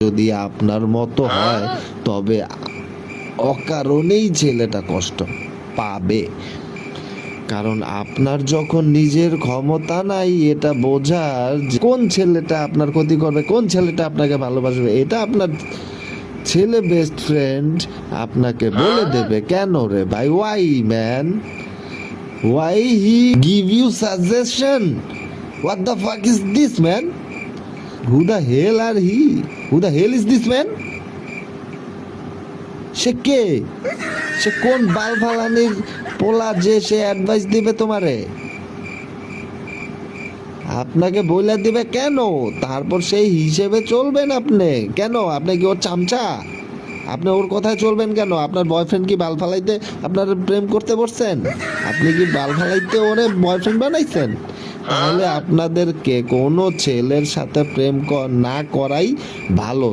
যদি আপনার মতো হয় তবে অকারণেই ছেলেটা কষ্ট পাবে। কারণ আপনার যখন নিজের ক্ষমতা নাই এটা বোঝার যে কোন ছেলেটা আপনার ক্ষতি করবে, কোন ছেলেটা আপনাকে ভালোবাসবে, এটা আপনার ছেলে বেস্ট ফ্রেন্ড আপনাকে বলে দেবে। কেন রে ভাই? Why man? Why he give you suggestion? What the fuck is this man? Who the hell are he? Who the hell is this man? সে কে? সে কোন বাল ফালানির পোলা যে সে অ্যাডভাইস দিবে তোমারে? আপনাকে বইলা দিবে কেন? তারপর সেই হিসেবে চলবেন আপনি কেন? আপনি কি ওর চামচা? আপনি ওর কথায় চলবেন কেন? আপনার বয়ফ্রেন্ড কি বাল ফালাইতে আপনার প্রেম করতে বসছেন? আপনি কি বাল ফালাইতে ওরে বয়ফ্রেন্ড বানাইছেন? তাহলে আপনাদেরকে কোনো ছেলের সাথে প্রেম না করাই ভালো।